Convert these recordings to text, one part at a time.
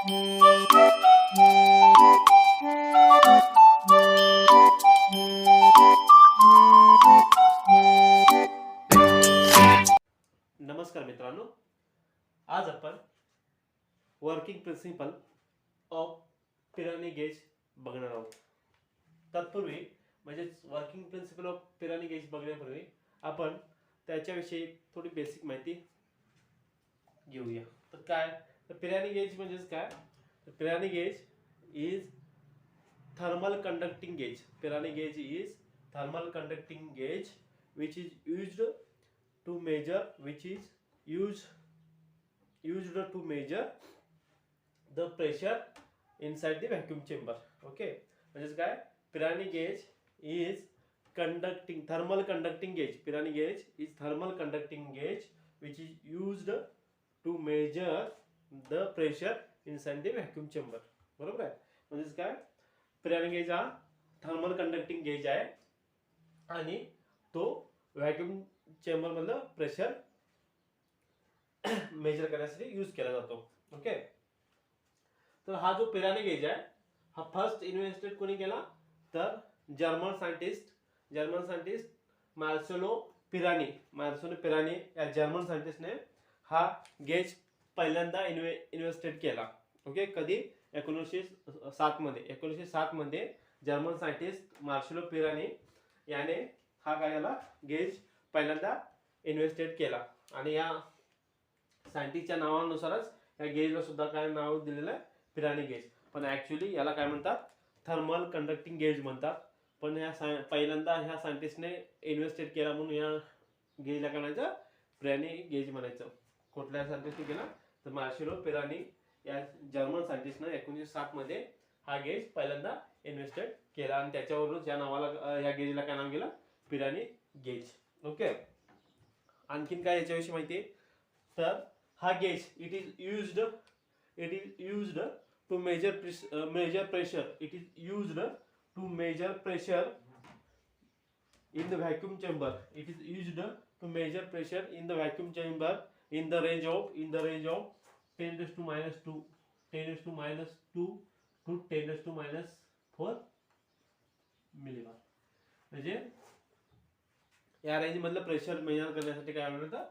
नमस्कार मित्रांनो, आज आपण working principle of Pirani gauge बघणार आहोत. तत्पूर्वी म्हणजे working principle of Pirani gauge बघण्यापूर्वी आपण त्याच्याविषयी थोडी बेसिक माहिती घेऊया. तर काय, तर पिरानी गेज म्हणजे काय? तर Pirani gauge is thermal conducting gauge. Pirani gauge is thermal conducting gauge which is used to measure to measure the pressure inside the vacuum chamber. Okay, म्हणजे काय? Pirani gauge is thermal conducting gauge. Pirani gauge is thermal conducting gauge which is used to measure the pressure inside the vacuum chamber. बरोबर आहे. म्हणजे काय? Pirani gauge हा thermal conducting gauge आहे आणि तो व्हॅक्यूम चेंबर मधलं प्रेशर मेजर करण्यासाठी यूज केला जातो. ओके, तर हा जो पिरानी गेज आहे हा फर्स्ट इन्व्हेंटेड कोणी केला? तर जर्मन सायंटिस्ट मार्सेलो पिरानी या जर्मन सायंटिस्टने हा गेज पहिल्यांदा इन्व्हेस्टेड केला. ओके, कधी? 1907 मध्ये जर्मन सायंटिस्ट मार्सेलो पिरानी याने हा काय गेज पहिल्यांदा इन्व्हेस्टेड केला आणि या सायंटिस्टच्या नावानुसारच या गेजला सुद्धा काय नाव दिलेलं आहे? Pirani gauge. पण ऍक्च्युली याला काय म्हणतात? थर्मल कंडक्टिंग गेज म्हणतात. पण पहिल्यांदा ह्या सायंटिस्टने इन्व्हेस्टेड केला म्हणून या गेजला काय म्हणायचं? पिरानी गेज म्हणायचं. कुठल्या सायंटिस्टने केला? तर मार्सेलो पिरानी या जर्मन सायंटिस्टने 1907 मध्ये हा गेज पहिल्यांदा इन्व्हेस्टेड केला आणि त्याच्यावरूनच या नावाला, या गेजला काय नाव गेलं? Pirani gauge. ओके, आणखीन काय याच्याविषयी माहिती? तर हा gauge it is used to measure pressure. It is used to measure pressure in the vacuum chamber. It is used to measure pressure in the vacuum chamber in the range of 10 raised to minus 2 to 10 raised to minus 4 millibar. म्हणजे या range मधलं pressure measure करण्यासाठी काय म्हणतात?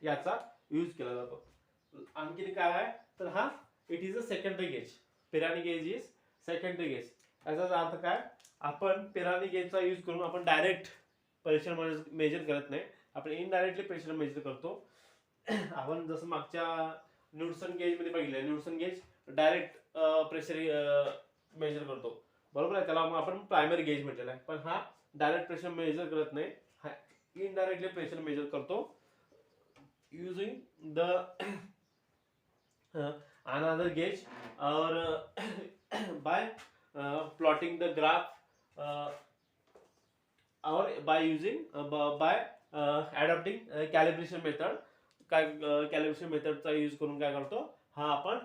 याचा use केला जातो. आणखी काय आहे? तर हा it is a secondary gauge. Pirani gauge is secondary gauge. याचा अर्थ काय? आपण पिरानी गेजचा यूज करून आपण डायरेक्ट प्रेशर मेजर करत नाही, आपण इनडायरेक्टली प्रेशर मेजर करतो. आपण जसं मागच्या न्यूटन गेज मध्ये बघितलं, Newton gauge direct pressure measure करतो. बरोबर आहे, त्याला आपण प्रायमरी गेज म्हटलेलं आहे. पण हा डायरेक्ट प्रेशर मेजर करत नाही, हा इनडायरेक्टली प्रेशर मेजर करतो using the another gauge or by plotting the graph or by using by adopting calibration method. काय कॅलिब्रेशन मेथडचा यूज करून काय करतो? हा आपण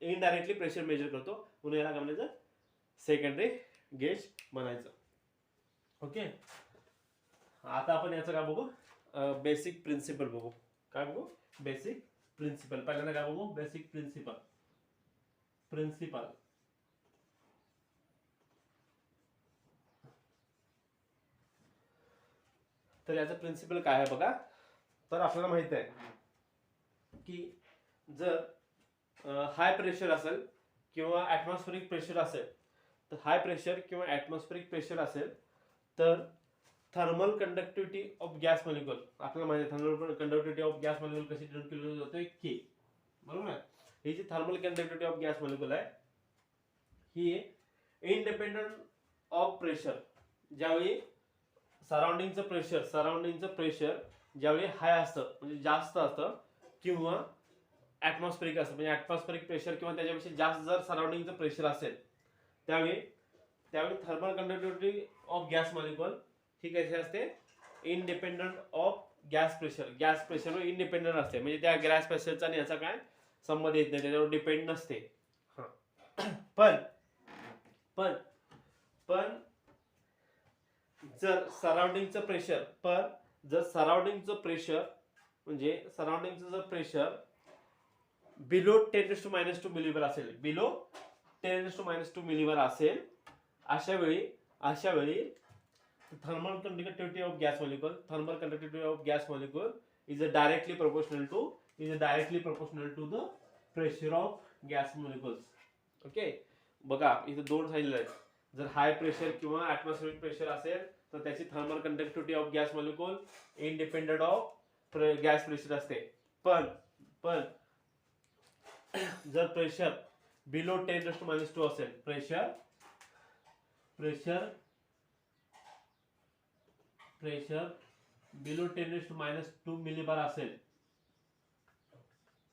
इनडायरेक्टली प्रेशर मेजर करतो म्हणून याला काय म्हणायचं? सेकंडरी गेज म्हणायचं. ओके, आता आपण याचं काय बघू? बेसिक प्रिन्सिपल बघू. काय बघू? Basic principle. पहिल्यांदा काय बघू? Basic principle. तर याचं प्रिन्सिपल काय आहे बघा. तर आपल्याला माहित आहे की जर हाय प्रेशर असेल किंवा ऍटमॉस्फेरिक प्रेशर असेल, तर हाय प्रेशर किंवा ऍटमॉस्फेरिक प्रेशर असेल तर thermal conductivity of gas molecule, आपल्याला माहिती आहे thermal conductivity of gas molecule कशी डिनोट केली जाते? के. बरोबर आहे. ही जी thermal conductivity of gas molecule आहे ही इंडिपेंडंट ऑफ प्रेशर. ज्यावेळी सराउंडिंगचं प्रेशर ज्यावेळी हाय असतं म्हणजे जास्त असतं किंवा ऍटमॉस्फेरिक असतं म्हणजे ऍटमॉस्फेरिक प्रेशर किंवा त्याच्यापेक्षा जास्त जर सराउंडिंगचं प्रेशर असेल त्यावेळी thermal conductivity of gas molecule ही कशी असते? इंडिपेंडंट ऑफ गॅस प्रेशरवर इंडिपेंडंट असते. म्हणजे त्या गॅस प्रेशरचा आणि याचा काय संबंध येत नाही, त्याच्यावर डिपेंड नसते. पण जर सराउंडिंगचं प्रेशर म्हणजे सराउंडिंगचं जर प्रेशर बिलो 10⁻² मिलीवर असेल, बिलो 10⁻² मिलीवर असेल, अशा वेळी thermal conductivity of gas molecule, thermal conductivity of gas molecule is directly proportional to the pressure of gas molecules. Okay, बघा इथे दोन सांगितले आहेत. जर हाय प्रेशर किंवा ऍटमॉस्फेरिक प्रेशर असेल तर त्याची thermal conductivity of gas molecule independent of gas pressure असते. पण जर प्रेशर बिलो 10⁻² असेल, प्रेशर बिलो 10⁻² मिलीबार असेल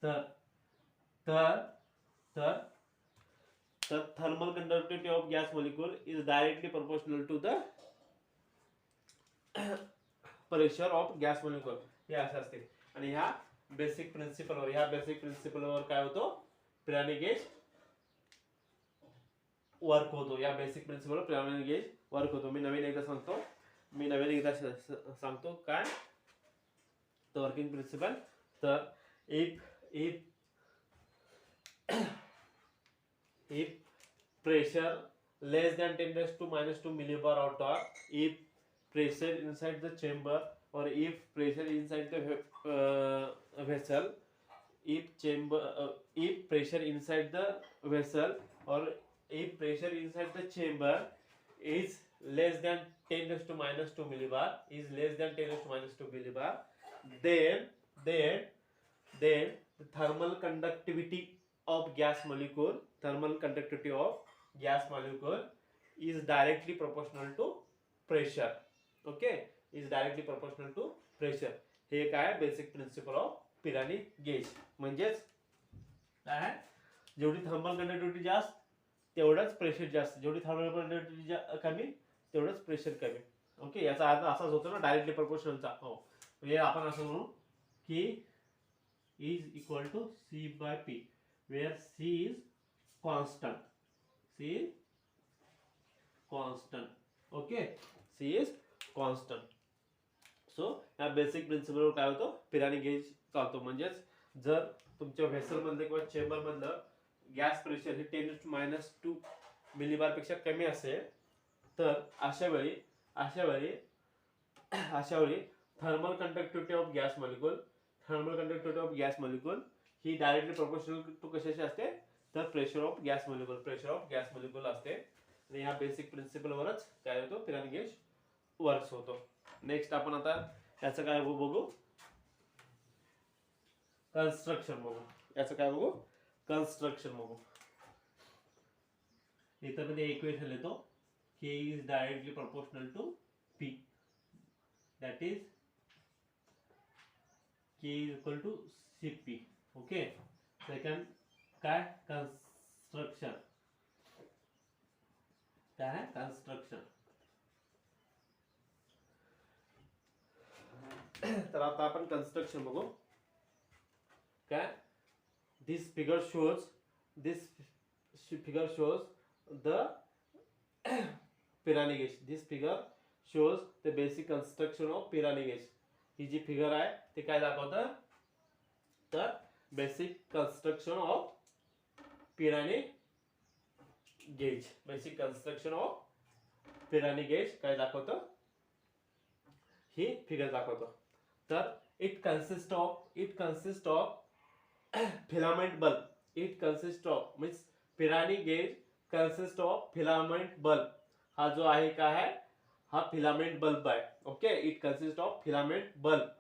तर thermal conductivity of gas molecule is directly proportional to the pressure of gas molecule. हे असं असते. आणि ह्या बेसिक प्रिन्सिपलवर काय होतो, पिरानी गेज वर्क होतो. या बेसिक प्रिन्सिपलवर पिरानी गेज वर्क होतो. मी नवीन एकदा सांगतो काय तर वर्किंग प्रिन्सिपल. तर if pressure less than 10⁻² millibar or torr, if pressure inside the chamber or if pressure inside the vessel, if pressure inside the vessel or if pressure inside the chamber is less than 10⁻² millibar, then the thermal conductivity of gas molecule is directly proportional to pressure. Okay, is directly proportional to pressure. हे काय basic principle of Pirani gauge. म्हणजेच काय, जेवढी thermal conductivity जास्त तेवढंच pressure जास्त, जेवढी thermal conductivity कमी तेवढंच प्रेशर कमी. ओके, याचा अर्थ असाच होतो ना डायरेक्टली प्रोपोर्शनलचा. हो, म्हणजे आपण असं म्हणू की is equal to C by P, where C is constant. Okay, C is constant. So या बेसिक प्रिन्सिपलवर काय होतं, पिरानी गेज चालतो. म्हणजेच जर तुमच्या व्हेसल मधलं किंवा चेंबर मधलं गॅस प्रेशर हे 10⁻² मिलीबार पेक्षा कमी असेल तर अशा वेळी thermal conductivity of gas molecule ही डायरेक्टली प्रोपोर्शनल टू कशाशी असते, तर प्रेशर ऑफ गॅस मॉलिक्युल असते. आणि ह्या बेसिक प्रिन्सिपलवरच काय होतो, पिरानी गेज वर्क्स होतो. नेक्स्ट आपण आता याचं काय बघू, कन्स्ट्रक्शन बघू. इथं मध्ये इक्वेशन लिहितो, K is directly proportional to P, that is K is equal to CP. Okay, second काय, कन्स्ट्रक्शन. तर आता आपण कन्स्ट्रक्शन बघू. काय, this figure shows the Pirani gauge. This figure shows the basic construction of Pirani gauge. ही जी figure आहे ते काय दाखवतं, तर basic construction of Pirani gauge. काय दाखवतं, ही फिगर दाखवतं. तर it consist of filament bulb. Means Pirani gauge consist of filament bulb. हा जो आहे काय आहे, हा फिलामेंट बल्ब आहे. Okay, it consist of filament bulb.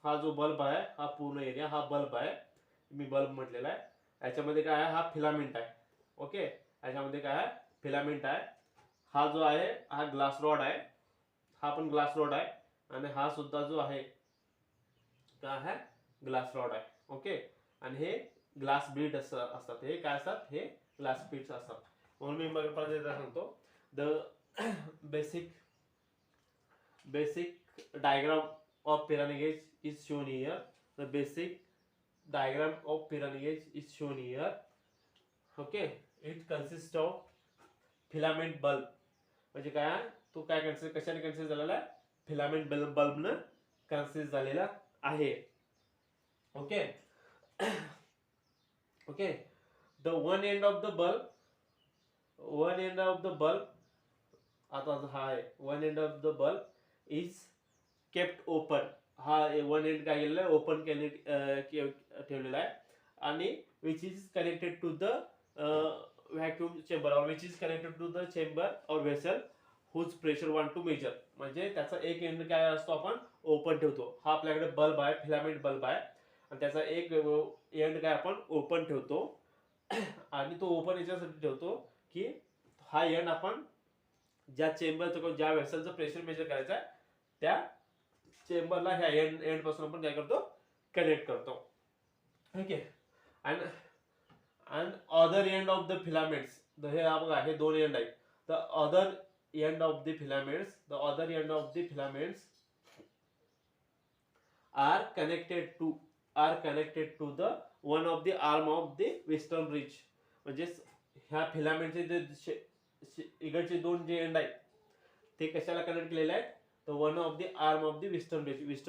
हा जो बल्ब आहे, हा पूर्ण एरिया हा बल्ब आहे. मी बल्ब म्हटलेला आहे. याच्यामध्ये काय आहे, हा फिलामेंट आहे. ओके, याच्यामध्ये काय आहे, फिलामेंट आहे. हा जो आहे हा ग्लास रॉड आहे. हा पण ग्लास रॉड आहे. आणि हा सुद्धा जो आहे काय आहे, ग्लास रॉड आहे. ओके, आणि हे ग्लास बीड असतात. हे काय असतात, हे ग्लास बीड्स असतात. म्हणून मी मग परत सांगतो, the basic diagram of Pirani gauge is shown here. The basic diagram of Pirani gauge is shown here. Okay, it consist of filament bulb. म्हणजे काय, तो काय कशाने कन्सिस्ट झालेला आहे, फिलामेंट बल्बनं कन्सिस्ट झालेला आहे. Okay, Okay, the one end of the bulb, आता हा आहे one end of the bulb is kept open. हा वन एंड काय केलेला आहे, ओपन केले ठेवलेला आहे. आणि which is connected to the vacuum chamber or which is connected to the chamber or vessel whose pressure want to measure. म्हणजे त्याचा एक एंड काय असतो आपण ओपन ठेवतो. हा आपल्याकडे बल्ब आहे, फिलामेंट बल्ब आहे, आणि त्याचा एक एंड काय आपण ओपन ठेवतो. आणि तो ओपन याच्यासाठी ठेवतो की हा एंड आपण ज्या चेंबरचं ज्या वेसलचं प्रेशर मेजर करायचं आहे त्या चेंबरला ह्या एंड पासून आपण काय करतो, कनेक्ट करतो. Okay, and other end of the filaments, हे बघा हे दोन एंड आहेत. The other end of the filaments, are connected to the one of the arm of the western bridge. म्हणजे ह्या फिलामेंटचे जे इकडचे दोन जे एंड आहेत ते कशाला कनेक्ट केलेले आहेत, तर one of the arm of the western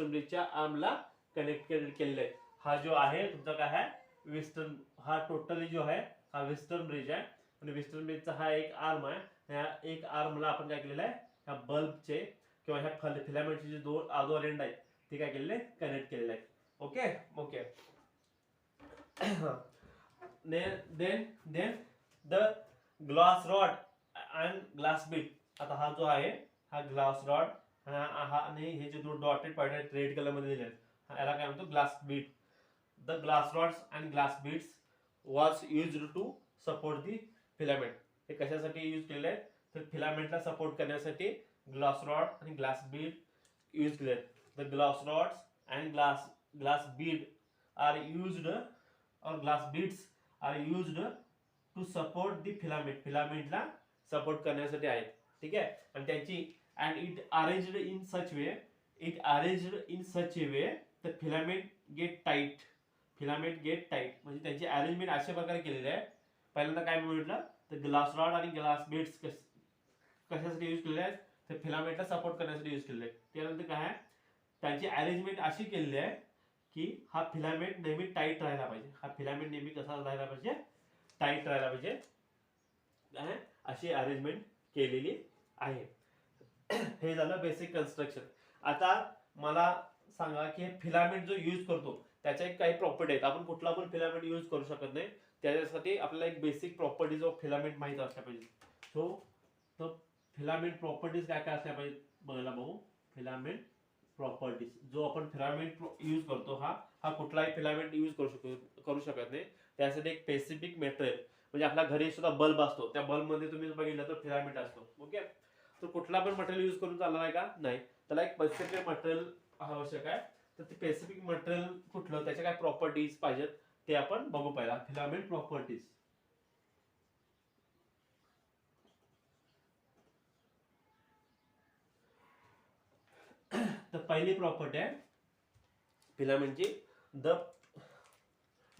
ब्रिजच्या आर्मला कनेक्ट केलेले आहे. हा जो आहे तुमचा काय आहे वेस्टर्न, हा टोटली जो आहे हा वेस्टर्न ब्रिज आहे. आणि वेस्टर्न ब्रिजचा हा एक आर्म आहे. ह्या एक आर्मला आपण काय केलेलं आहे, ह्या बल्बचे किंवा ह्या फिलामेंटचे जे दोन अदर एंड आहेत ते काय केलेले कनेक्ट केलेले आहेत. Okay okay. then the glass rod and glass bead. आता हा जो आहे हा ग्लास रॉड, हा आणि हे जे दोन डॉटेड पॉइंट आहेत रेड कलर मध्ये दिले आहेत याला काय म्हणतो glass bead. The glass rods and glass beads was used to support the filament. हे कशासाठी यूज केलेले आहेत, तर फिलामेंटला सपोर्ट करण्यासाठी ग्लास रॉड आणि ग्लास बीड यूज केले आहेत. The glass rods and glass bead are used or glass beads are used to support the filament. फिलामेंटला सपोर्ट करण्यासाठी आहेत. ठीक आहे. आणि त्यांची and it arranged in such way the filament get tight. म्हणजे त्यांची अरेंजमेंट अशा प्रकारे केलेली आहे. पहिल्यांदा काय म्हटलं, तर ग्लास रॉड आणि ग्लास बीड्स कशासाठी यूज केलेले आहेत, तर फिलामेंटला सपोर्ट करण्यासाठी यूज केलेले आहेत. त्यानंतर काय आहे, त्यांची अरेंजमेंट अशी केलेली आहे की हा फिलामेंट नेहमी टाईट राहायला पाहिजे. कसा राहायला पाहिजे, टाईट राहायला पाहिजे. अशी अरेंजमेंट केलेली आहे. हे झालं बेसिक कन्स्ट्रक्शन. आता मला सांगा की हे फिलामेंट जो यूज करतो त्याच्या काही प्रॉपर्टी आहेत. आपण कुठला पण फिलामेंट यूज करू शकत नाही. त्याच्यासाठी आपल्याला एक बेसिक प्रॉपर्टीज ऑफ फिलामेंट माहित असल्या पाहिजे. सो फिलामेंट प्रॉपर्टीज काय काय असल्या पाहिजे बघायला बघू. फिलामेंट प्रॉपर्टीज, जो आपण फिलामेंट यूज करतो हा कुठलाही फिलामेंट यूज करू शकत नाही. त्यासाठी एक स्पेसिफिक मटेरियल, म्हणजे आपल्या घरी सुद्धा बल्ब असतो, त्या बल्ब मध्ये तुम्ही बघितलं तर फिलामेंट असतो. ओके, तर कुठला पण मटेरियल यूज करून चालणार आहे का, नाही. त्याला एक स्पेसिफिक मटेरियल आवश्यक आहे. तर ते स्पेसिफिक मटेरियल कुठलं, त्याच्या काय प्रॉपर्टीज पाहिजेत ते आपण बघू. पहिला फिलामेंट प्रॉपर्टीज. तर पहिली प्रॉपर्टी आहे फिलामेंटची, the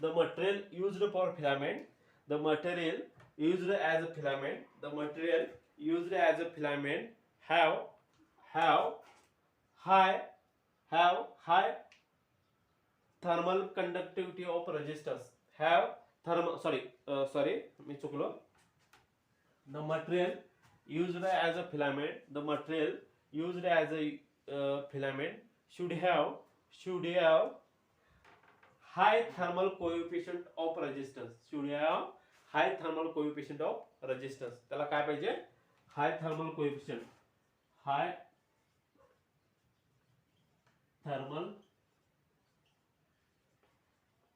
material used for filament, the material used as a filament have high thermal conductivity of resistance. मी चुकलो. The material used as a filament should have high thermal coefficient of resistance. त्याला काय पाहिजे, high thermal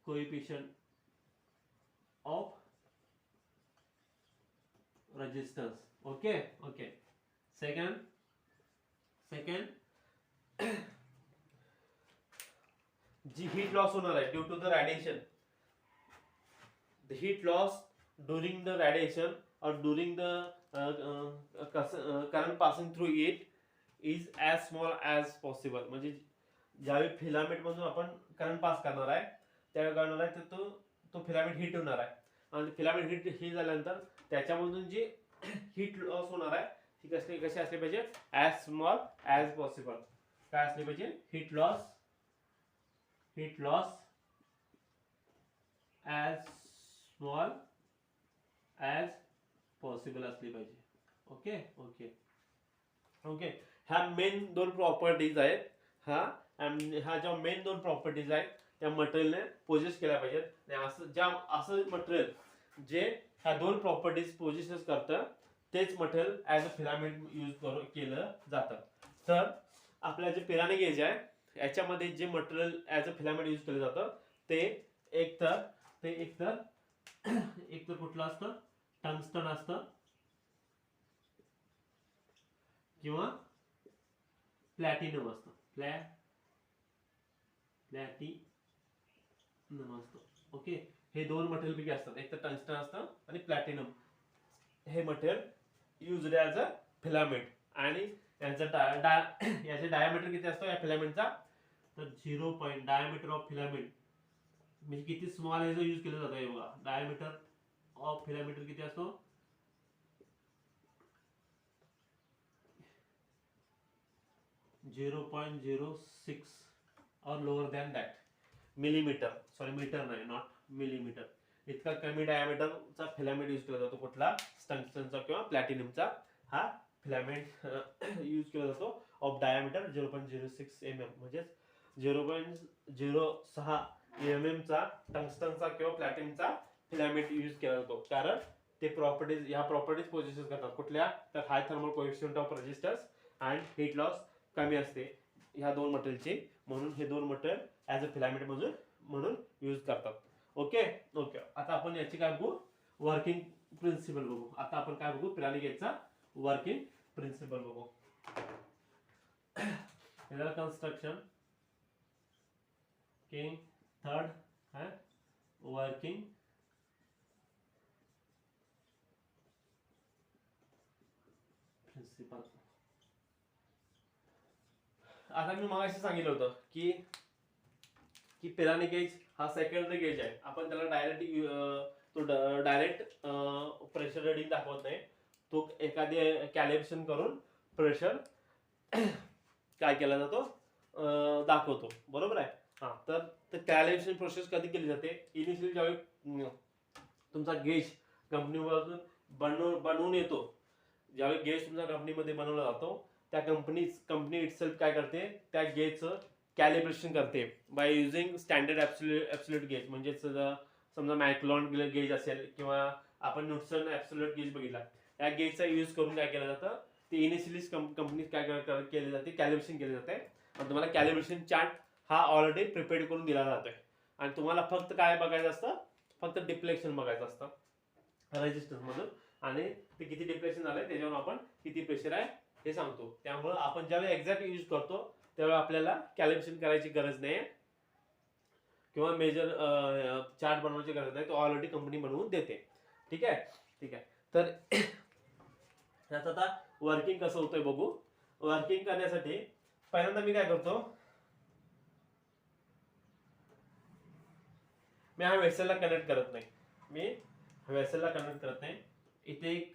coefficient of resistance. Okay. Second जी heat loss होणार आहे due to the radiation, the heat loss during the radiation or during the current passing through it is as small as possible. म्हणजे ज्यावेळी filament मधून आपण current pass करणार आहे त्यावेळी काय होणार आहे, तर तो फिलामेंट हीट होणार आहे. आणि फिलामेंट हीट झाल्यानंतर त्याच्यामधून जी हीट लॉस होणार आहे ती कशी असली पाहिजे, ॲज स्मॉल ॲज पॉसिबल. काय असली पाहिजे, heat loss as small as possible असली पाहिजे. Okay okay okay. ह्या मेन दोन प्रॉपर्टीज आहेत. ह्या ज्या मेन दोन प्रॉपर्टीज आहेत त्या मटेरियलने पोजेस केल्या पाहिजेत. आणि असं मटेरियल जे ह्या दोन प्रॉपर्टीज पोजेस करतं तेच material as a filament use केलं जातं. तर आपल्या जे पिरानी गेज आहे याच्यामध्ये जे material as a filament use केलं जातं ते एकतर कुठलं असतं, टंगस्टन असतं किंवा प्लॅटिनम असतं. प्लॅटिनम असतं. ओके. हे दोन मटेरियल पैकी असतात. एक तर टंगस्टन असतं आणि प्लॅटिनम. हे material used as a filament. आणि याचे डायमीटर किती असतो या फिलामेंटचा, तर 0. डायमीटर ऑफ फिलामेंट म्हणजे किती स्मॉल आहे जो यूज केलं जातं. हे बघा डायमीटर ऑफ फिलामेंट किती असतो, 0.06 और lower than that millimetre. Sorry metre नाही, नॉट मिलीमीटर. इतका कमी डायमीटरचा फिलामेंट यूज केला जातो. कुठला, टंगस्टनचा किंवा प्लॅटिनमचा हा फिलामेंट यूज केला जातो ऑफ डायमीटर 0.06 mm म्हणजे 0.06 mm टंगस्टनचा किंवा प्लॅटिनमचा फिलामेंट यूज केला जातो. कारण ते ह्या प्रॉपर्टीज पोजेस करतात. कुठल्या, तर high thermal coefficient of resistance and heat loss कमी असते ह्या दोन मटेरियलची. म्हणून हे दोन मटेरियल ॲज अ फिलामेंट म्हणून यूज करतात. Okay okay. आता आपण याची काय बघू, वर्किंग प्रिन्सिपल बघू. आता आपण काय बघू, पिरानी गेजचा वर्किंग प्रिन्सिपल बघू. कंस्ट्रक्शन किंग थर्ड है वर्किंग प्रिन्सिपल. आता मी मगाशी सांगितलं होतं की पिरानी गेज हा सेकंडरी गेज आहे. आपण त्याला डायरेक्ट प्रेशर रिडिंग दाखवत नाही. तो एखादी कॅलिब्रेशन करून प्रेशर काय केला जातो, दाखवतो. बरोबर आहे. तर कॅलिब्रेशन प्रोसेस कधी केली जाते, इनिशियली ज्यावेळी तुमचा गेज कंपनीमधून बनवून येतो, ज्यावेळी गेज तुमच्या कंपनीमध्ये बनवला जातो त्या कंपनी इटसेल्फ काय करते, त्या गेजचं कॅलिब्रेशन करते by using standard absolute gauge. म्हणजे समजा मॅक्लॉन गेज असेल किंवा आपण नुटसन ॲब्सोल्यूट गेज बघितला, या गेजचा यूज करून काय केलं जातं, ते इनिशियली कंपनी काय केली जाते, कॅलिब्रेशन केले जाते. आणि तुम्हाला कॅलिब्रेशन चार्ट हा ऑलरेडी प्रिपेअर करून दिला जातोय. आणि तुम्हाला फक्त काय बघायचं असतं, फक्त डिफ्लेक्शन बघायचं असतं रेजिस्टन्स मधून. आणि ते किती डिफ्लेक्शन झालंय त्याच्यावर आपण किती प्रेशर आहे हे सांगतो. त्यामुळे आपण ज्यावेळी एक्झॅक्ट यूज करतो त्यावेळी आपल्याला कॅलिब्रेशन करायची गरज नाही किंवा मेजर चार्ट बनवायची गरज नाही. तो ऑलरेडी कंपनी बनवून देते. ठीक आहे ठीक आहे. तर याचं आता वर्किंग कसं होतंय बघू. वर्किंग करण्यासाठी पहिल्यांदा मी काय करतो, मी हा वेसलला कनेक्ट करत नाही. इथे एक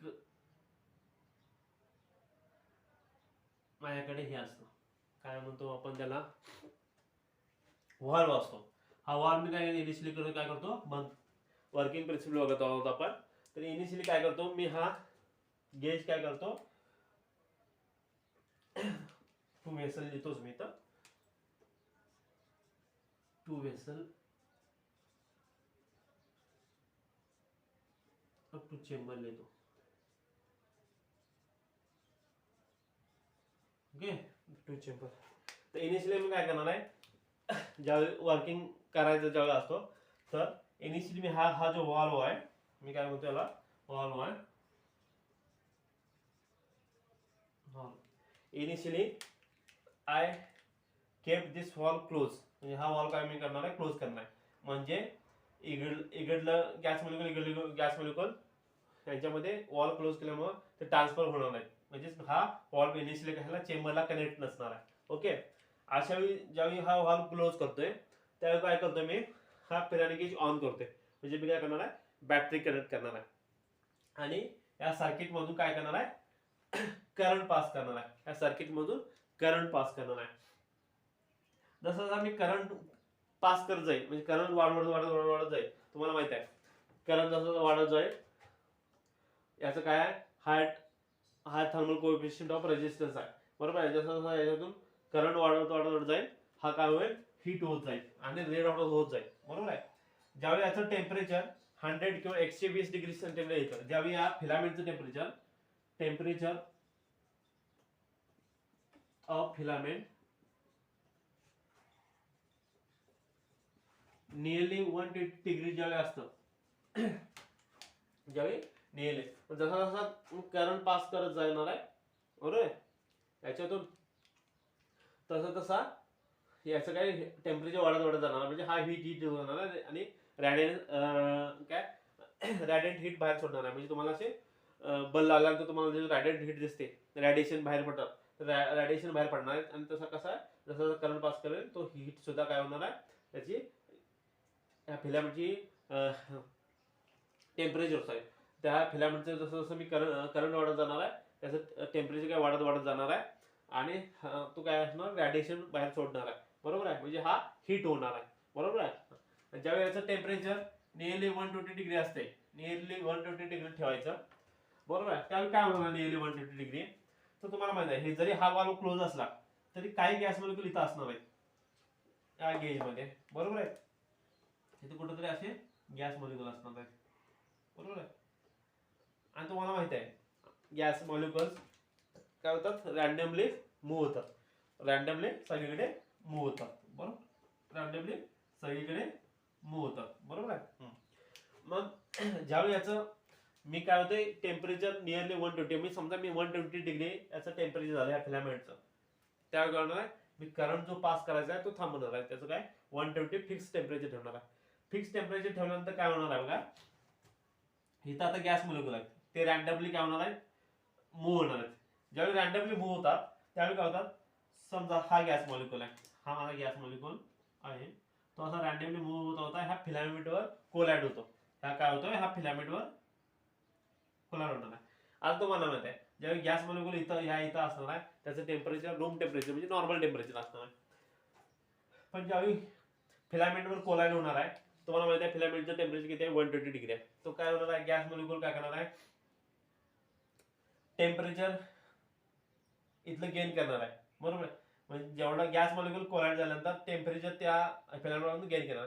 माझ्याकडे हे असतं, काय म्हणतो आपण त्याला, व्हॉल्व असतो. हा व्हॉल्व मी काय इनिशियली करून काय करतो, वर्किंग प्रिन्सिपल बघत आहोत आपण. तर इनिशियली काय करतो मी, हा गेज काय करतो, टू वेसल लिहितोच मी. तर टू वेसल टू चेंबर लिहितो. Okay, to chamber. तर इनिशियली मी काय करणार आहे, ज्यावेळी वर्किंग करायचं ज्यावेळी असतो, तर इनिशियली मी हा जो वॉल्व आहे, मी काय म्हणतो याला वॉल्व आहे. Initially I keep this valve close. म्हणजे हा वॉल्व काय मी करणार आहे, क्लोज करणार आहे. म्हणजे इकडलं गॅस मोलिक्युल यांच्यामध्ये वॉल्व क्लोज केल्यामुळे ते ट्रान्सफर होणार नाही. म्हणजे हा वॉल्व इनिशियली कशाला, चेंबरला कनेक्ट नसणार आहे. ओके. अशा वेळी ज्यावेळी हा वॉल्व क्लोज करतोय त्यावेळी काय करतोय मी, हा पिरानी गेज ऑन करतोय. म्हणजे मी काय करणार आहे, बॅटरी कनेक्ट करणार आहे. आणि या सर्किट मधून काय करणार आहे, करंट पास करणार आहे. या सर्किट मधून करंट पास करणार आहे. जसं मी करंट पास करत जाईल, म्हणजे करंट वाढत जाईल, तुम्हाला माहित आहे करंट जसं वाढत जाईल याचं काय आहे हा थर्मल कोएफिशियंट ऑफ रेजिस्टन्स आहे बरोबर आहे. जसं जसं याच्यातून करंट वाढत जाईल हा काय होईल हीट होत जाईल आणि रेड हॉट होत जाईल बरोबर आहे. ज्यावेळी याचं टेम्परेचर 100 किंवा 120 डिग्री सेंटीग्रेड येतं ज्यावेळी या फिलामेंटचं temperature of filament nearly 120 degree ज्यावेळी असतं ज्यावेळी नियरली जसा जसा करंट पास करत जाणार आहे बरोबर आहे याच्यातून तसा याचं काय टेम्परेचर वाढत जाणार म्हणजे हा हीट होणार आहे आणि रॅडियंट हीट बाहेर सोडणार आहे. म्हणजे तुम्हाला असे बल्ब लागल्यानंतर तुम्हाला जे रॅडियंट हीट दिसते रॅडिएशन बाहेर पडतात रॅडिएशन बाहेर पडणार आहे आणि तसा कसा जसा करंट पास करेल तो हीट सुद्धा काय होणार आहे त्याची या फिलामेंटची टेम्परेचर आहे त्या फिलामेंटचं जसं जसं मी करंट वाढत जाणार आहे त्याचं टेम्परेचर काय वाढत जाणार आहे आणि तो काय असणार रॅडिएशन बाहेर सोडणार आहे बरोबर आहे. म्हणजे हा हीट होणार आहे बरोबर आहे. ज्यावेळी याचं टेम्परेचर नियरली 120 डिग्री असते नियरली 120 डिग्री ठेवायचं बरोबर आहे. त्यावेळी काय होणार नियरली 120 डिग्री तर तुम्हाला माहिती आहे हे जरी हा वाल्व क्लोज असला तरी काही गॅस मॉलिक्यूल इथं असणार आहे या गेज मध्ये बरोबर आहे. इथे कुठेतरी असे गॅस मॉलिक्यूल असणार आहेत बरोबर आहे. आणि तुम्हाला माहिती आहे गॅस मॉलिक्युल्स काय होतात रॅन्डमली मूव्ह होतात रॅन्डमली सगळीकडे मूव्ह होतात बरोबर रॅन्डमली सगळीकडे मूव्ह होतात बरोबर आहे. मग ज्यावेळी याचं मी काय होते टेम्परेचर नियरली 120 मी समजा मी 120 डिग्री याचं टेम्परेचर झालं या फिलामेंटचं त्यावेळी काय होणार आहे मी करंट जो पास करायचा आहे तो थांबवणार आहे त्याचं काय 120 फिक्स टेम्परेचर ठेवणार आहे. फिक्स टेम्परेचर ठेवल्यानंतर काय होणार आहे बघा इथं आता गॅस मॉलिक्यूल आहेत ते रॅन्डमली काय होणार आहे मूव्ह होणार आहेत. ज्यावेळी रॅन्डमली मूव्ह होतात त्यावेळी काय होतात समजा हा गॅस मॉलिक्यूल आहे हा माझा गॅस मॉलिक्यूल आहे तो असा रॅन्डमली मूव्ह होता ह्या फिलामेंटवर कोलाइड होतो ह्या काय होतोय ह्या फिलामेंटवर कोलाइड होणार आहे. आता तुम्हाला माहिती आहे ज्यावेळी गॅस मॉलिक्यूल इथं असणार आहे त्याचं टेम्परेचर रूम टेम्परेचर म्हणजे नॉर्मल टेम्परेचर असणार आहे. पण ज्यावेळी फिलामेंटवर कोलाइड होणार आहे तुम्हाला माहिती आहे फिलामेंटचं टेम्परेचर किती आहे 120 डिग्री आहे. तो काय होणार आहे गॅस मॉलिक्यूल काय करणार आहे टेम्परेचर इथलं गेन करणार आहे बरोबर आहे. म्हणजे जेवढा गॅस मॉलिक्यूल कोलाइड झाल्यानंतर टेम्परेचर त्या फिलामेंटमधून गेन करणार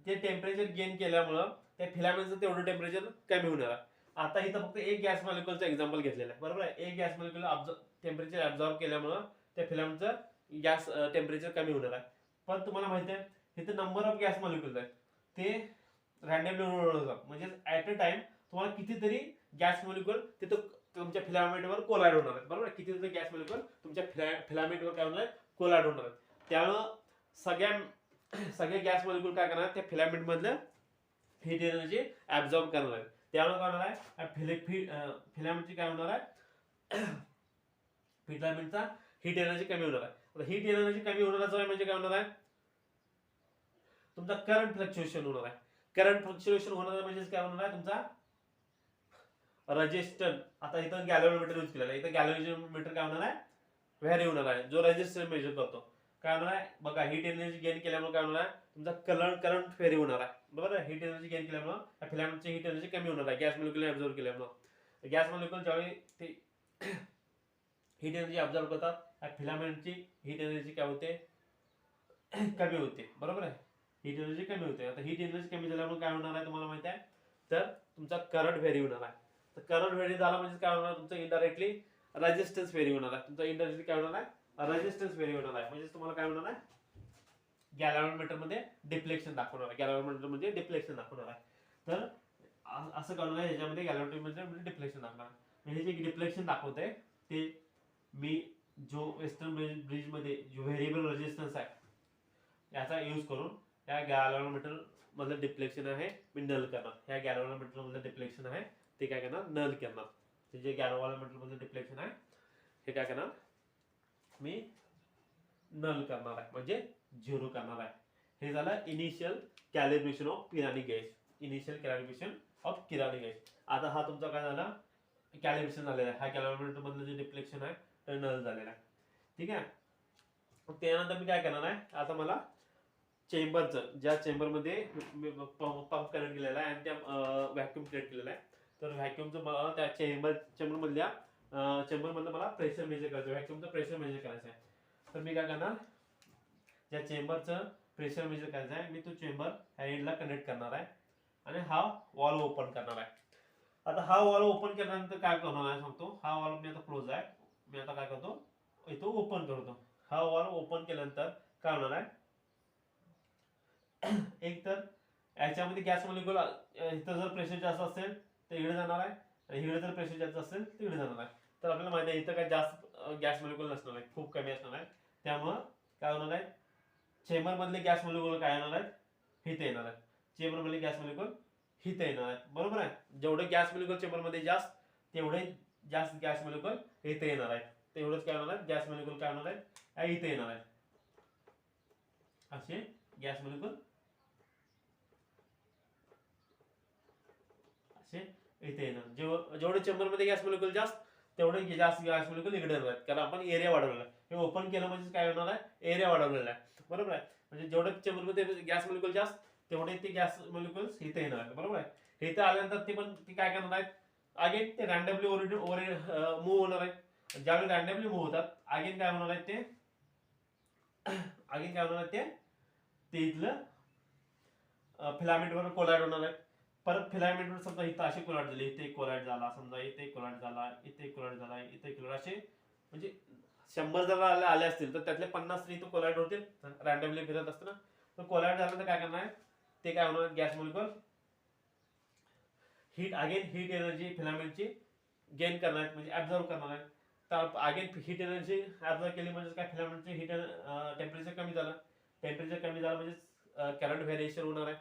ते टेम्परेचर गेन केल्यामुळं त्या फिलामेंटचं तेवढं टेम्परेचर कमी होणार आहे. आता इथं फक्त एक गॅस मॉलिक्यूलचं एक्झाम्पल घेतलेलं आहे बरोबर आहे. एक गॅस मॉलिक्यूल टेम्परेचर ऍब्झॉर्ब केल्यामुळं त्या फिलामेंटचं गॅस टेम्परेचर कमी होणार आहे. पण तुम्हाला माहिती आहे इथं नंबर ऑफ गॅस मॉलिक्यूल्स आहेत ते रॅन्डमली होतात म्हणजे ऍट अ टाइम तुम्हाला कितीतरी गॅस मॉलिक्यूल तिथं तुमच्या फिलामेंटवर कोलाइड होणार आहेत बरोबर कितीतरी गॅस मॉलिक्यूल तुमच्या फिलामेंटवर काय होणार कोलाइड होणार आहेत. त्यामुळं सगळे गॅस मॉलिक्यूल काय करणार त्या फिलामेंट मधलं हीट एनर्जी ऍब्झॉर्ब करणार आहे. त्यामुळे काय होणार आहे फिलामेंटची काय होणार आहे फिलामेंटचा हीट एनर्जी कमी होणार आहे. हीट एनर्जी कमी होण्याचा म्हणजे काय होणार आहे तुमचा करंट फ्लक्च्युएशन होणार आहे. करंट फ्लक्च्युएशन होणार म्हणजे काय होणार आहे तुमचा रेजिस्टन्स. आता इथं गॅल्व्हनोमीटर यूज केलेला आहे इथं गॅल्व्हनोमीटर काय होणार आहे व्हॅरी होणार आहे जो रेजिस्टन्स मेजर करतो काय होणार आहे बघा हीट एनर्जी गेन केल्यामुळे काय होणार आहे तुमचा करंट व्हॅरी होणार आहे बरोबर आहे. हीट एनर्जी गेन केल्यामुळे फिलामेंटची हीट एनर्जी कमी होणार आहे गॅस मॉलिक्यूल ऍब्झॉर्ब केल्यामुळे. गॅस मॉलिक्यूल ज्यावेळी ते हीट एनर्जी ऍब्झॉर्ब करतात फिलामेंटची हीट एनर्जी काय होते कमी होते बरोबर आहे. हीट एनर्जी कमी होते. आता हीट एनर्जी कमी झाल्यामुळे काय होणार आहे तुम्हाला माहिती आहे तर तुमचा करंट व्हेरी होणार आहे. तर करंट व्हेरी झाला म्हणजे काय होणार तुमचं इनडायरेक्टली रेजिस्टन्स व्हेरी होणार आहे. तुमचा इनडायरेक्टली काय होणार आहे रेजिस्टन्स व्हेरी होणार आहे. म्हणजे तुम्हाला काय होणार आहे गॅल्व्हनोमीटर मध्ये डिफ्लेक्शन दाखवणार आहे. गॅल्व्हनोमीटर मध्ये डिफ्लेक्शन दाखवणार आहे. तर असं करणार आहे ह्याच्यामध्ये गॅल्व्हनोमीटर मध्ये डिफ्लेक्शन दाखवणार आहे. हे जे डिफ्लेक्शन दाखवतंय ते मी जो वेस्टर्न ब्रिज मध्ये जो व्हेरिएबल रेजिस्टन्स आहे याचा यूज करून या गॅल्व्हनोमीटर मधलं डिफ्लेक्शन आहे मी नल करणार. ह्या गॅल्व्हनोमीटर मधलं डिफ्लेक्शन आहे ते काय करणार नल करणार. ते जे गॅल्व्हनोमीटर मधलं डिफ्लेक्शन आहे हे काय करणार मी नल करणार आहे म्हणजे झिरो करणार आहे. हे झालं initial calibration of Pirani gauge. Initial calibration of Pirani gauge. आता हा तुमचा काय झाला कॅलिब्रेशन झालेला आहे. हा गॅल्व्हनोमीटर मधलं जे डिफ्लेक्शन आहे ते नल झालेला आहे ठीक आहे. त्यानंतर मी काय करणार आहे आता मला चेंबरचं, ज्या चेंबरमध्ये पंप कनेक्ट केलेला आहे आणि त्या व्हॅक्यूम क्रिएट केलेला आहे, तर व्हॅक्यूमचं त्या चेंबरमधल्या चेंबरमधलं मला प्रेशर मेजर करायचं, व्हॅक्यूमचं प्रेशर मेजर करायचं आहे. तर मी काय करणार, ज्या चेंबरचं प्रेशर मेजर करायचं आहे मी तो चेंबर ह्या एंडला कनेक्ट करणार आहे आणि हा वॉल्व ओपन करणार आहे. आता हा वॉल्व ओपन केल्यानंतर काय करणार आहे सांगतो. हा वॉल्व मी आता क्लोज आहे, मी आता काय करतो इथं ओपन करतो. हा वॉल्व ओपन केल्यानंतर काय होणार आहे, एक तर याच्यामध्ये गॅस मॉलिक्युल इथं जर प्रेशर जास्त असेल तर इकडे जाणार आहे आणि इकडे जर प्रेशर जास्त असेल तर इकडे जाणार आहे. तर आपल्याला माहिती आहे इथं काय जास्त गॅस मॉलिक्युल नसणार आहे, खूप कमी असणार आहे. त्यामुळं काय होणार आहे, चेंबर मधले गॅस मॉलिक्युल काय येणार आहेत, इथे येणार आहे. चेंबर मधले गॅस मॉलिक्युल इथे येणार आहे, बरोबर आहे. जेवढे गॅस मॉलिक्युल चेंबर मध्ये जास्त, तेवढे जास्त गॅस मॉलिक्युल इथे येणार आहे. तेवढंच काय होणार आहे, गॅस मॉलिक्युल काय होणार आहे, इथे येणार आहे. असे गॅस मॉलिक्युल असे इथे येणार. जेवढे चेंबर मध्ये गॅस मॉलिक्युल जास्त, तेवढे जास्त गॅस मॉलिक्युल इकडे येणार आहेत, कारण आपण एरिया वाढवलेला आहे. हे ओपन केलं म्हणजे काय होणार आहे, एरिया वाढवलेला आहे, बरोबर आहे. म्हणजे जेवढे चेंबर मध्ये गॅस मॉलिक्युल जास्त, तेवढे ते गॅस मॉलिक्युल्स इथे येणार आहेत, बरोबर आहे. इथे आल्यानंतर ते काय करणार आहेत, अगेन ते रॅन्डमली मूव्ह होणार आहेत. ज्यावेळी रॅन्डमली मूव्ह होतात, अगेन काय होणार आहेत ते इथलं फिलामेंटवर कोलाइड होणार आहेत. परत फिलामेंटवर समजा इथं असे कोलाइड झाले, इथे कोलाइड झाला, समजा इथे कोलाइड झाला, इथे कोलाइड झाला, इथे कोलाइड, असे म्हणजे 100 जर आले असतील तर त्यातले 50 इथं कोलाइड होतील रॅन्डमली फिरत असताना. तर कोलाइड झाल्यानंतर काय करणार आहे, ते काय होणार, गॅस मॉलिक्युल हीट एनर्जी फिलामेंटची गेन करणार आहेत, म्हणजे ऍब्झॉर्व करणार आहेत. तर अगेन हीट एनर्जी ऍब्झॉर्व केली म्हणजे काय, फिलामेंटचे टेम्परेचर कमी झालं. टेम्परेचर कमी झालं म्हणजे करंट व्हेरिएशन होणार आहे.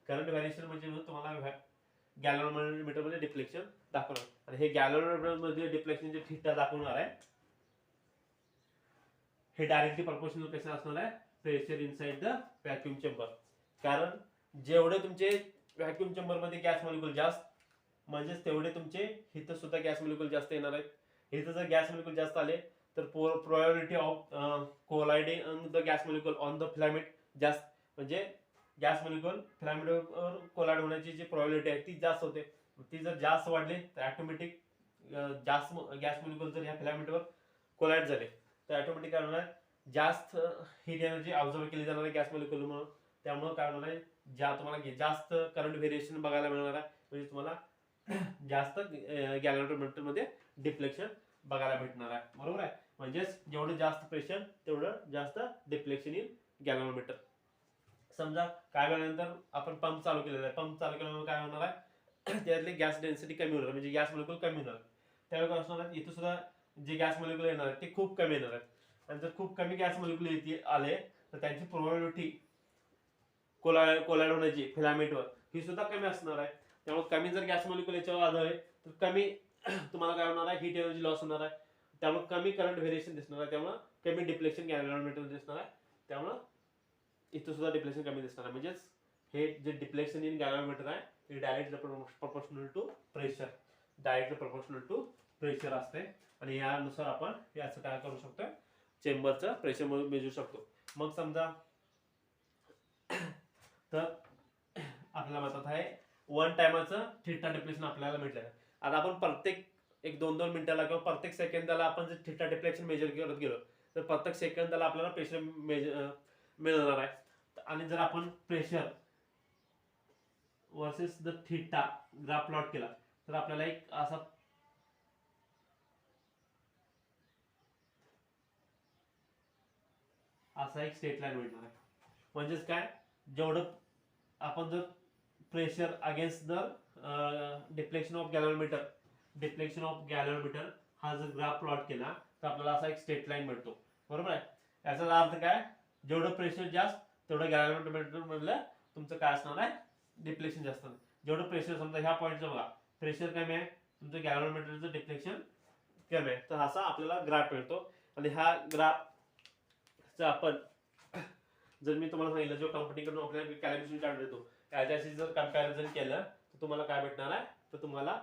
करंट व्हेरिएशन म्हणजे तुम्हाला गॅल्व्हनोमीटर मध्ये डिफ्लेक्शन दाखवणार, आणि हे गॅल्व्हनोमीटर मध्ये डिफ्लेक्शन जे थीटा दाखवणार आहे, हे डायरेक्टली प्रपोर्शनल कसं असणार आहे, pressure inside the vacuum chamber. कारण जेवढे तुमचे व्हॅक्यूम चेंबर मध्ये गॅस मॉलिक्युल जास्त, म्हणजेच तेवढे तुमचे इथं सुद्धा गॅस मॉलिक्युल जास्त येणार आहेत. इथं जर गॅस मॉलिक्युल जास्त आले तर probability of colliding the gas molecule on the filament जास्त, म्हणजे गॅस मॉलिक्युल फिलामेंटवर कोलाइड होण्याची जी प्रोबॅबिलिटी आहे ती जास्त होते. ती जर जास्त वाढली तर ऑटोमॅटिक जास्त गॅस मॉलिक्युल जर ह्या फिलामेंटवर कोलाइड झाले तर ऑटोमॅटिक काय होणार, जास्त हीट एनर्जी ऑब्झर्व केली जाणार आहे गॅस मॉलिक्युल म्हणून. त्यामुळे काय होणार आहे, तुम्हाला जास्त करंट व्हेरिएशन बघायला मिळणार आहे, म्हणजे तुम्हाला जास्त गॅल्व्हनोमीटर मध्ये डिफ्लेक्शन बघायला भेटणार आहे, बरोबर आहे. म्हणजेच जेवढं जास्त प्रेशर तेवढं जास्त डिफ्लेक्शन इन गॅल्व्हनोमीटर. समजा काय वेळानंतर आपण पंप चालू केलेला आहे, पंप चालू केल्यामुळे काय होणार आहे, त्यातली गॅस डेन्सिटी कमी होणार, म्हणजे गॅस मॉलिक्युल कमी होणार. त्यावेळी काय असणार आहे, इथं सुद्धा जे गॅस मॉलिक्युल येणार आहेत ते खूप कमी येणार आहेत. आणि जर खूप कमी गॅस मॉलिक्युल येते आले तर त्यांची प्रोबॅबिलिटी कोलाइड होण्याची फिलामेंटवर ही सुद्धा कमी असणार आहे. त्यामुळे कमी जर गॅस मॉलिक्युल याच्यावर आढळले तर कमी तुम्हाला काय होणार आहे, हीट एनर्जी लॉस होणार आहे. त्यामुळे कमी करंट व्हेरिएशन दिसणार आहे, त्यामुळे कमी डिफ्लेक्शन गॅल्व्हनोमीटर दिसणार आहे. त्यामुळे इथं सुद्धा डिफ्लेक्शन कमी दिसणार आहे. म्हणजेच हे जे डिफ्लेक्शन इन गॅल्व्हनोमीटर आहे ते डायरेक्टली प्रपोर्शनल टू प्रेशर, असते. आणि यानुसार आपण याचं काय करू शकतो, चेंबरचं प्रेशर मेजरू शकतो. मग समजा तर आपल्याला माहित आहे 1 टाइमाचं थीटा डिफ्लेक्शन आपल्याला भेटलं आहे. आता आपण प्रत्येक 1-2 मिनिटाला किंवा प्रत्येक सेकंदाला आपण जर थीटा डिफ्लेक्शन मेजर करत गेलो तर प्रत्येक सेकंदाला आपल्याला प्रेशर मिळणार आहे. आणि जर आपण pressure versus the theta graph plot केला तर आपल्याला एक असा एक स्ट्रेट लाईन मिळणार आहे. म्हणजेच काय, जेवढं आपण जर pressure against the deflection of galvanometer हा जर ग्राफ प्लॉट केला तर आपल्याला असा एक स्ट्रेट लाईन मिळतो, बरोबर आहे. याचा अर्थ काय, जेवढं प्रेशर जास्त तेवढं गॅल्व्हनोमीटर मधलं तुमचं काय असणार आहे, डिफ्लेक्शन जास्त. जेवढं प्रेशर समजा ह्या पॉईंटचं बघा प्रेशर कमी आहे, तुमचं गॅल्व्हनोमीटरचं डिफ्लेक्शन कमी आहे. तर असा आपल्याला ग्राफ मिळतो. आणि हा ग्राफचा आपण जर मी तुम्हाला सांगितलं जो कंपनीकडून आपल्याला कॅलिब्रेशन चार्ट देतो त्याच्याशी जर कंपॅरिझन केलं तर तुम्हाला काय भेटणार आहे, तर तुम्हाला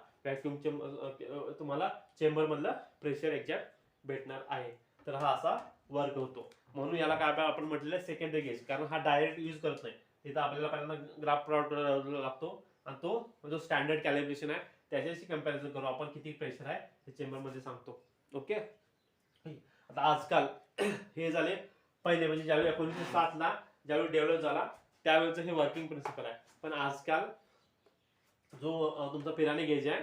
तुम्हाला चेंबर मधलं प्रेशर एक्झॅक्ट भेटणार आहे. तर हा असा वर्क होतो. म्हणून याला काय आपण म्हटलेलं सेकंडरी गेज, कारण हा डायरेक्ट यूज करत नाही. तिथं आपल्याला पहिल्यांदा ग्राफ प्लॉट करावा लागतो आणि तो जो स्टँडर्ड कॅलिब्रेशन आहे त्याच्याशी कंपॅरिझन करू आपण किती प्रेशर आहे हे चेंबरमध्ये सांगतो. ओके. आता आजकाल हे झाले पहिले, म्हणजे ज्यावेळी 1907ला ज्यावेळी डेव्हलप झाला त्यावेळेचं हे वर्किंग प्रिन्सिपल आहे. पण आजकाल जो तुमचा पिरानी गेज आहे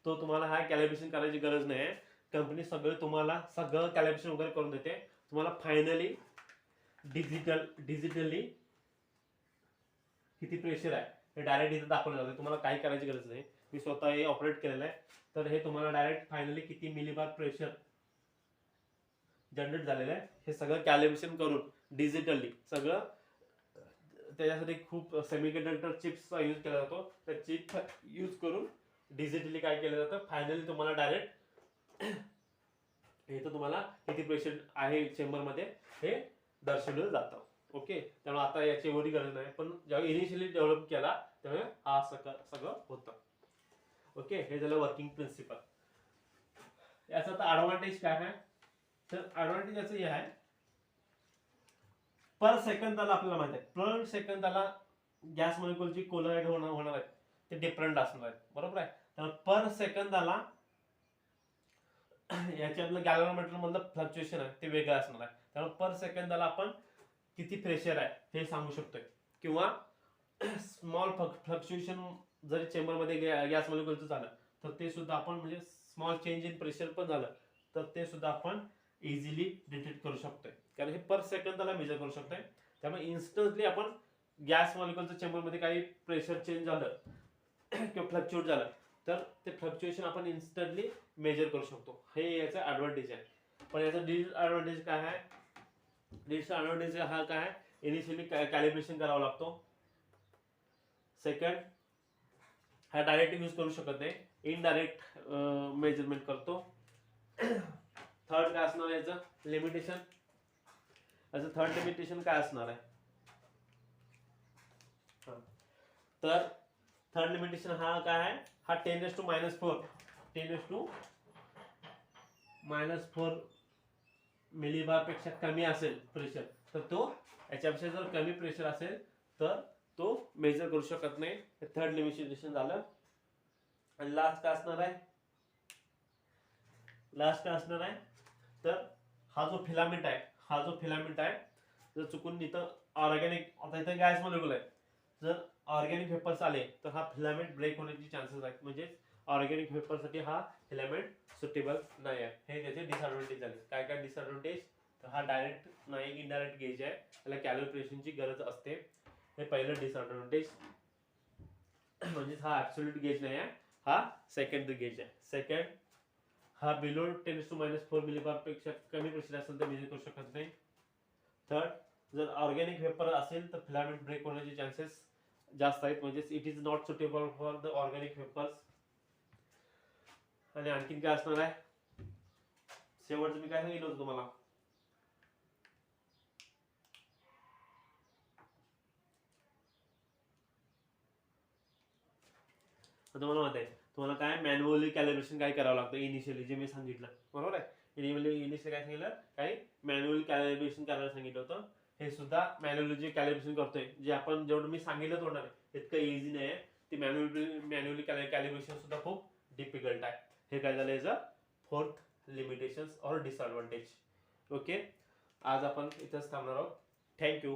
तो तुम्हाला हा कॅलिब्रेशन करायची गरज नाही आहे. कंपनी तुम्हाला सगळं कॅलिब्रेशन वगैरे करून देते. तुम्हाला फायनली डिजिटली किती प्रेशर आहे हे डायरेक्ट इथे दाखवलं जातं. तुम्हाला काही करायची गरज नाही. मी स्वतः हे ऑपरेट केलेलं आहे. तर हे तुम्हाला डायरेक्ट फायनली किती मिलीबार प्रेशर जनरेट झालेलं आहे हे सगळं कॅलिब्रेशन करून डिजिटली सगळं. त्याच्यासाठी खूप सेमीकंडक्टर चिप्सचा यूज केला जातो. त्या चिप यूज करून डिजिटली काय केलं जातं, फायनली तुम्हाला डायरेक्ट हे तर तुम्हाला किती प्रेशर आहे चेंबरमध्ये हे दर्शवलं जातं. ओके. त्यामुळे आता याची एवढी गरज नाही, पण जेव्हा इनिशियली डेव्हलप केला त्यामुळे हा सगळं होतं. ओके. हे झालं वर्किंग प्रिन्सिपल. याचा आता ऍडव्हान्टेज काय आहे, तर ऍडव्हान्टेज याचं हे आहे, पर सेकंदाला आपल्याला माहिती आहे पर सेकंदाला गॅस मॉलिक्युलची कोलाइड होणार आहे ते डिफरंट असणार आहे. बरोबर आहे. तर पर सेकंदाला याचे आपलं गॅल्व्हनोमीटर मधलं फ्लक्च्युएशन आहे ते वेगळं असणार आहे. त्यामुळे पर सेकंदाला आपण किती प्रेशर आहे हे सांगू शकतोय. किंवा स्मॉल फ्लक्च्युएशन जरी चेंबरमध्ये गॅस मॉलिक्युलचं झालं तर ते सुद्धा आपण, म्हणजे स्मॉल चेंज इन प्रेशर पण झालं तर ते सुद्धा आपण इझिली डिटेक्ट करू शकतोय, कारण हे पर सेकंदाला मेजर करू शकतोय. त्यामुळे इन्स्टंटली आपण गॅस मॉलिक्युलचं चेंबरमध्ये काही प्रेशर चेंज झालं किंवा फ्लक्च्युएट झालं तर ते फ्लक्च्युएशन आपण इन्स्टंटली मेजर करू शकतो. हे याचा ऍडव्हान्टेज आहे. पण याचा डिसएडव्हान्टेज काय आहे, डिसएडव्हान्टेज हा काय आहे, इनिशियली कॅलिब्रेशन करावा लागतो. सेकंड, हा डायरेक्ट यूज करू शकत नाही, इनडायरेक्ट मेजरमेंट करतो. थर्ड काय असणार आहे याचं लिमिटेशन, याचं थर्ड लिमिटेशन काय असणार आहे, तर थर्ड लिमिटेशन हा काय आहे, हा 10⁻⁴ मिलीबार पेक्षा कमी असेल प्रेशर तर तो, याच्यापेक्षा जर कमी प्रेशर असेल तर तो मेजर करू शकत नाही. थर्ड लिमिटेशन झालं. आणि लास्ट काय असणार आहे, तर हा जो फिलामेंट आहे जर चुकून इथं ऑर्गॅनिक, आता इथं गॅस मॉलिक्युल आहे, जर ऑर्गॅनिक वेपर्स आले तर हा फिलामेंट ब्रेक होण्याची चान्सेस आहेत. म्हणजे ऑर्गॅनिक वेपरसाठी हा फिलामेंट सुटेबल नाही आहे. हे त्याचे डिसएडव्हान्टेज झाले. काय काय डिसएडव्हान्टेज, तर हा डायरेक्ट नाही इनडायरेक्ट गेज आहे, त्याला कॅलिब्रेशनची गरज असते. हे पहिलं डिसएडव्हान्टेज. म्हणजे हा ऍब्सोल्यूट गेज नाही आहे, हा सेकंडरी गेज आहे. सेकंड, हा बिलो 10⁻⁴ मिलीबार पेक्षा कमी प्रेशर असेल तर मेजर करू शकत नाही. थर्ड, जर ऑर्गॅनिक वेपर असेल तर फिलामेंट ब्रेक होण्याचे चान्सेस जास्त आहेत, म्हणजे it is not suitable for the organic vapours. आणि आणखीन काय असणार आहे, शेवटचं मी काय सांगितलं होतं तुम्हाला, तुम्हाला माहिती आहे, तुम्हाला काय मॅन्युअली कॅलिब्रेशन काय करावं लागतं इनिशियली, जे मी सांगितलं. बरोबर आहे. इनिशियली काय सांगितलं, काही मॅन्युअली कॅलिब्रेशन करायला सांगितलं होतं. हे सुद्धा मॅन्युअली जे कॅलिब्रेशन करतोय, जे आपण जेवढं मी सांगितलं होणार इतकं इझी नाही आहे. ती मॅन्युअली कॅलिब्रेशन सुद्धा खूप डिफिकल्ट आहे. हे काय झालं याचं फोर्थ लिमिटेशन और डिसएडव्हान्टेज. ओके. आज आपण इथंच थांबणार आहोत. थँक्यू.